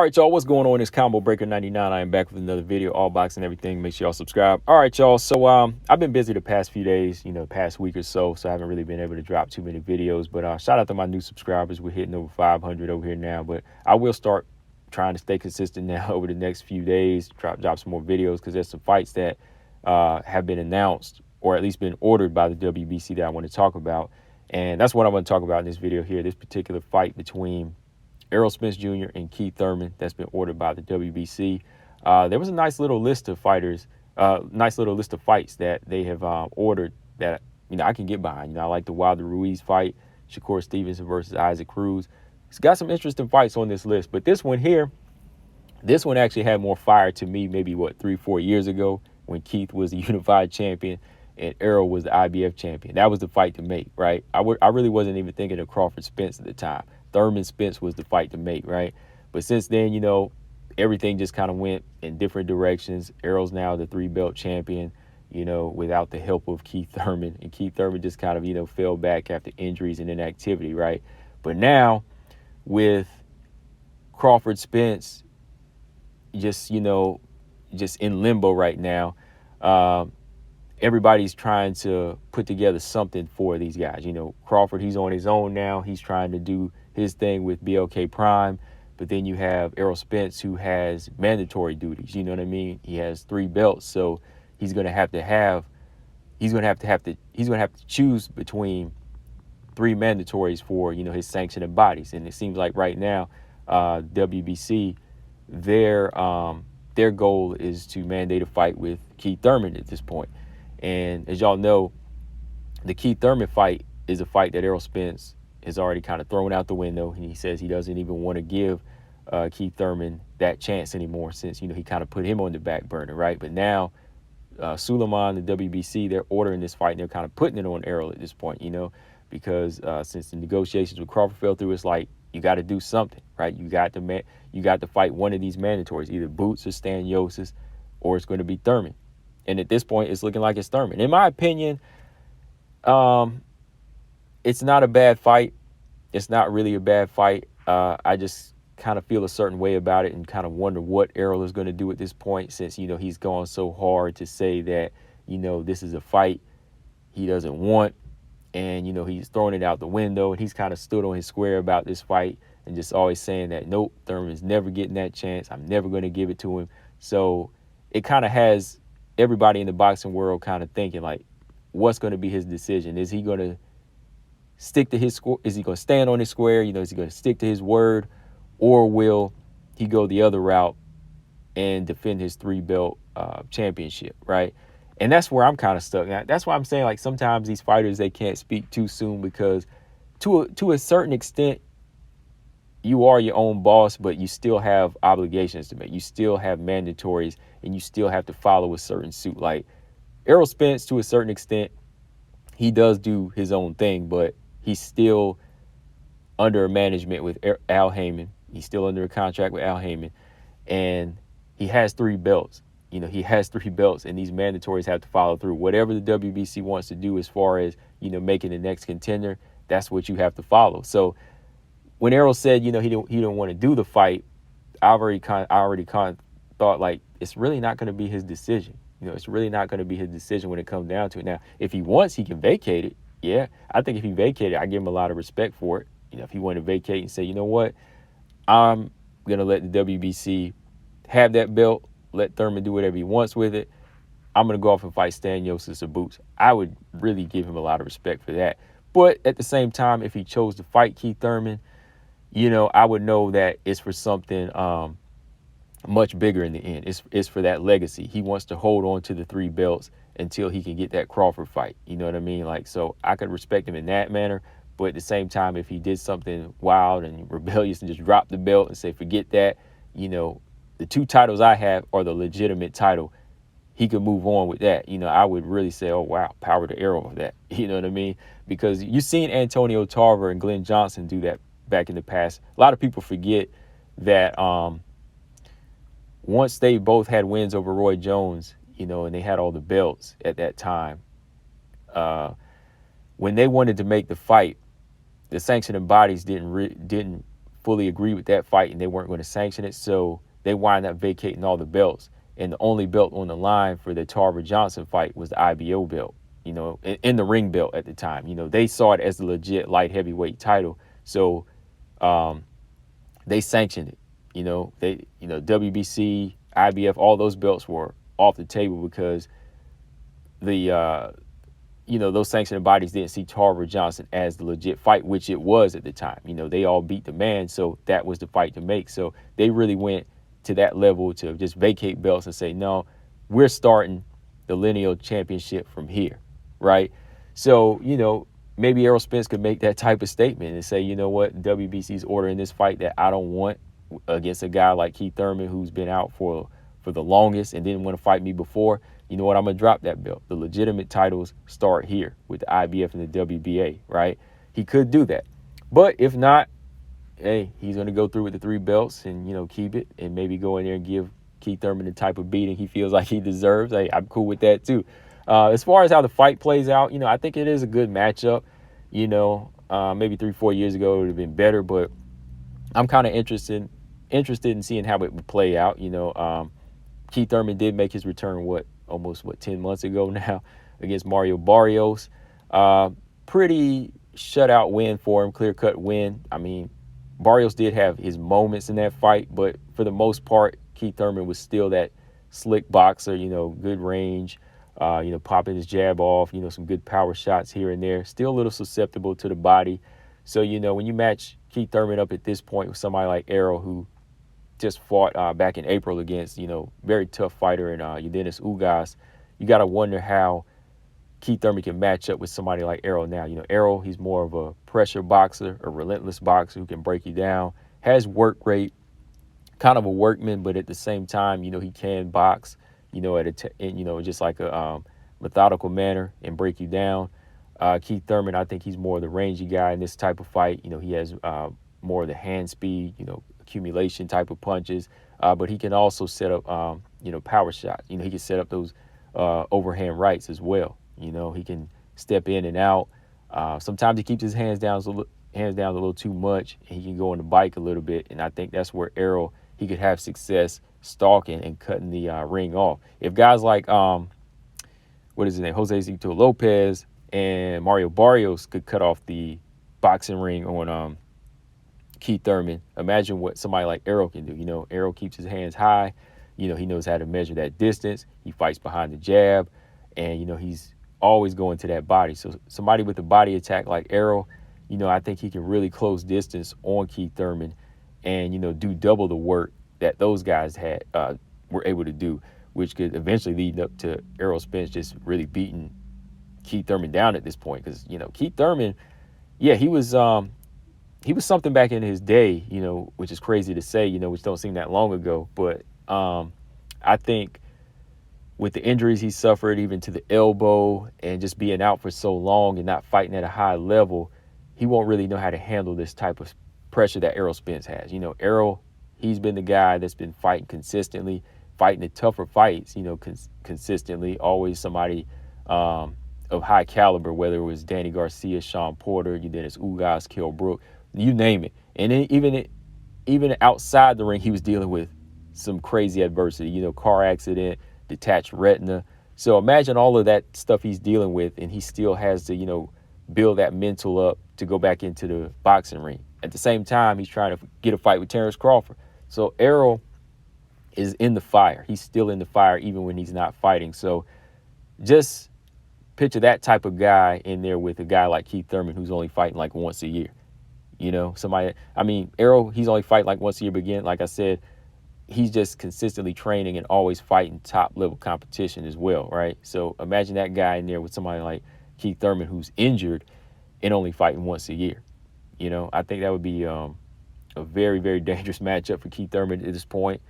All right, y'all, what's going on? It's Combo Breaker 99. I am back with another video, all box and everything. Make sure y'all subscribe. All right, y'all. So I've been busy the past few days, past week or so I haven't really been able to drop too many videos. But shout out to my new subscribers. We're hitting over 500 over here now. But I will start trying to stay consistent now over the next few days, drop some more videos, because there's some fights that have been announced or at least been ordered by the WBC that I want to talk about. And that's what I want to talk about in this video here, this particular fight between Errol Spence Jr. and Keith Thurman that's been ordered by the WBC. There was a nice little list of fights that they have ordered that I can get behind. I like the Wilder Ruiz fight, Shakur Stevenson versus Isaac Cruz. It's got some interesting fights on this list, but this one actually had more fire to me maybe 3-4 years ago when Keith was the unified champion and Errol was the IBF champion. That was the fight to make, right? I really wasn't even thinking of Crawford Spence at the time. Thurman Spence was the fight to make, right? But since then, everything just kind of went in different directions. Errol's now the 3-belt champion, without the help of Keith Thurman. And Keith Thurman just kind of, fell back after injuries and inactivity, right? But now with Crawford Spence just in limbo right now, everybody's trying to put together something for these guys. Crawford, he's on his own now. He's trying to do his thing with BLK Prime. But then you have Errol Spence, who has mandatory duties. You know what I mean? He has 3 belts, so he's gonna have to choose between 3 mandatories for his sanctioned bodies. And it seems like right now, WBC, their goal is to mandate a fight with Keith Thurman at this point. And as y'all know, the Keith Thurman fight is a fight that Errol Spence has already kind of thrown out the window. And he says he doesn't even want to give Keith Thurman that chance anymore since, he kind of put him on the back burner, right? But now Suleiman, the WBC, they're ordering this fight and they're kind of putting it on Errol at this point, because since the negotiations with Crawford fell through, it's like you got to do something, right? You got to fight one of these mandatories, either Boots or Staniotis, or it's going to be Thurman. And at this point, it's looking like it's Thurman. In my opinion, it's not a bad fight. It's not really a bad fight. I just kind of feel a certain way about it and kind of wonder what Errol is going to do at this point, since, he's gone so hard to say that, this is a fight he doesn't want. And, he's throwing it out the window, and he's kind of stood on his square about this fight and just always saying that, nope, Thurman's never getting that chance. I'm never going to give it to him. So it kind of has everybody in the boxing world kind of thinking, like, what's going to be his decision? Is he going to stick to his score? Is he going to stand on his square? Is he going to stick to his word? Or will he go the other route and defend his 3-belt championship, right? And that's where I'm kind of stuck. Now, that's why I'm saying, like, sometimes these fighters, they can't speak too soon, because to a certain extent, you are your own boss, but you still have obligations to make. You still have mandatories, and you still have to follow a certain suit. Like Errol Spence, to a certain extent, he does do his own thing, but he's still under a management with Al Heyman. He's still under a contract with Al Heyman, and he has 3 belts. He has 3 belts, and these mandatories have to follow through. Whatever the WBC wants to do as far as, making the next contender, that's what you have to follow. So when Errol said, he didn't want to do the fight, I already kind of thought, like, it's really not going to be his decision. It's really not going to be his decision when it comes down to it. Now, if he wants, he can vacate it. Yeah, I think if he vacated, I give him a lot of respect for it. If he wanted to vacate and say, you know what, I'm going to let the WBC have that belt, let Thurman do whatever he wants with it. I'm going to go off and fight Staniotis or Boots. I would really give him a lot of respect for that. But at the same time, if he chose to fight Keith Thurman, I would know that it's for something much bigger in the end. It's for that legacy. He wants to hold on to the 3 belts until he can get that Crawford fight. You know what I mean? Like, so I could respect him in that manner. But at the same time, if he did something wild and rebellious and just drop the belt and say, forget that, the 2 titles I have are the legitimate title, he could move on with that. I would really say, oh, wow, power to Errol for that. You know what I mean? Because you've seen Antonio Tarver and Glenn Johnson do that back in the past. A lot of people forget that once they both had wins over Roy Jones, and they had all the belts at that time, when they wanted to make the fight, the sanctioning bodies didn't fully agree with that fight and they weren't going to sanction it. So they wind up vacating all the belts. And the only belt on the line for the Tarver Johnson fight was the IBO belt, in the ring belt at the time. They saw it as a legit light heavyweight title. So they sanctioned it. WBC, IBF, all those belts were off the table because those sanctioning bodies didn't see Tarver Johnson as the legit fight, which it was at the time. They all beat the man, so that was the fight to make. So they really went to that level to just vacate belts and say, no, we're starting the lineal championship from here, right? So, maybe Errol Spence could make that type of statement and say, you know what, WBC's ordering this fight that I don't want against a guy like Keith Thurman, who's been out for the longest and didn't want to fight me before. You know what, I'm going to drop that belt. The legitimate titles start here with the IBF and the WBA, right? He could do that. But if not, hey, he's going to go through with the 3 belts and, keep it and maybe go in there and give Keith Thurman the type of beating he feels like he deserves. Hey, I'm cool with that too. As far as how the fight plays out, I think it is a good matchup. Maybe 3-4 years ago it would have been better, but I'm kind of interested in seeing how it would play out. Keith Thurman did make his return, almost 10 months ago now against Mario Barrios. Pretty shutout win for him, clear-cut win. I mean, Barrios did have his moments in that fight, but for the most part, Keith Thurman was still that slick boxer, good range, popping his jab off, some good power shots here and there. Still a little susceptible to the body. So, when you match Keith Thurman up at this point with somebody like Errol, who just fought back in April against, very tough fighter in Udenis Ugas, you got to wonder how Keith Thurman can match up with somebody like Errol now. Errol, he's more of a pressure boxer, a relentless boxer who can break you down, has work rate, kind of a workman, but at the same time, he can box, just like a methodical manner and break you down. Keith Thurman, I think he's more of the rangy guy in this type of fight. He has more of the hand speed, accumulation type of punches, but he can also set up, power shots. He can set up those overhand rights as well. He can step in and out. Sometimes he keeps his hands down a little too much, and he can go on the bike a little bit. And I think that's where Errol, he could have success stalking and cutting the ring off. If guys like what is his name, Jose Zito Lopez and Mario Barrios could cut off the boxing ring on Keith Thurman, imagine what somebody like Errol can do. Errol keeps his hands high. He knows how to measure that distance. He fights behind the jab, and he's always going to that body. So somebody with a body attack like Errol, I think he can really close distance on Keith Thurman and, do double the work that those guys were able to do, which could eventually lead up to Errol Spence just really beating Keith Thurman down at this point. Because, Keith Thurman, yeah, he was something back in his day, which is crazy to say, which don't seem that long ago. But I think with the injuries he suffered, even to the elbow, and just being out for so long and not fighting at a high level, he won't really know how to handle this type of pressure that Errol Spence has. Errol, he's been the guy that's been fighting consistently, fighting the tougher fights, consistently, always somebody of high caliber, whether it was Danny Garcia, Sean Porter, Udenis Ugas, Kell Brook, you name it. And then even outside the ring, he was dealing with some crazy adversity, car accident, detached retina. So imagine all of that stuff he's dealing with, and he still has to, build that mental up to go back into the boxing ring. At the same time, he's trying to get a fight with Terrence Crawford. So Errol is in the fire. He's still in the fire even when he's not fighting. So just picture that type of guy in there with a guy like Keith Thurman, who's only fighting like once a year. Errol, he's only fighting like once a year, but again, like I said, he's just consistently training and always fighting top level competition as well, right? So imagine that guy in there with somebody like Keith Thurman, who's injured and only fighting once a year. I think that would be a very, very dangerous matchup for Keith Thurman at this point.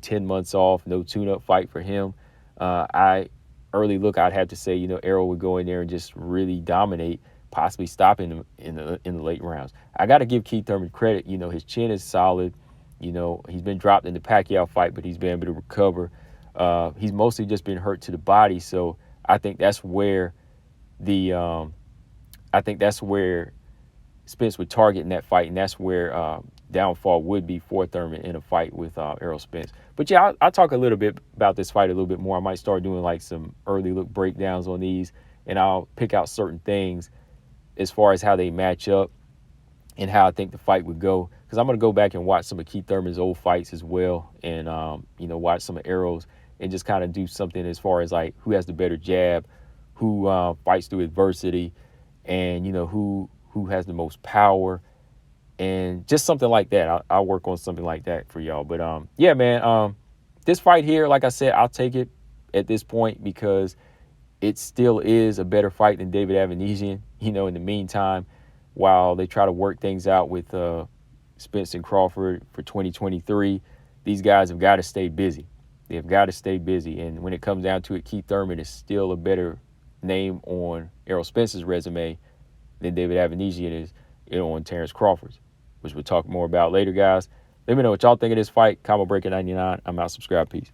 10 months off, no tune-up fight for him. I'd have to say, Errol would go in there and just really dominate, possibly stopping him in the late rounds. I got to give Keith Thurman credit. His chin is solid. He's been dropped in the Pacquiao fight, but he's been able to recover. He's mostly just been hurt to the body. So I think that's where Spence would target in that fight, and that's where downfall would be for Thurman in a fight with Errol Spence. But yeah, I'll talk a little bit about this fight a little bit more. I might start doing like some early look breakdowns on these, and I'll pick out certain things as far as how they match up and how I think the fight would go. Because I'm going to go back and watch some of Keith Thurman's old fights as well, and watch some of Errol's, and just kind of do something as far as like who has the better jab, who fights through adversity, and who has the most power, and just something like that. I'll work on something like that for y'all. But yeah, man, this fight here, like I said, I'll take it at this point because it still is a better fight than David Avanesian. In the meantime, while they try to work things out with Spence and Crawford for 2023, these guys have got to stay busy. They have got to stay busy. And when it comes down to it, Keith Thurman is still a better name on Errol Spence's resume than David Avanesian is on Terrence Crawford's, which we'll talk more about later, guys. Let me know what y'all think of this fight. Combo Breaker 99. I'm out. Subscribe. Peace.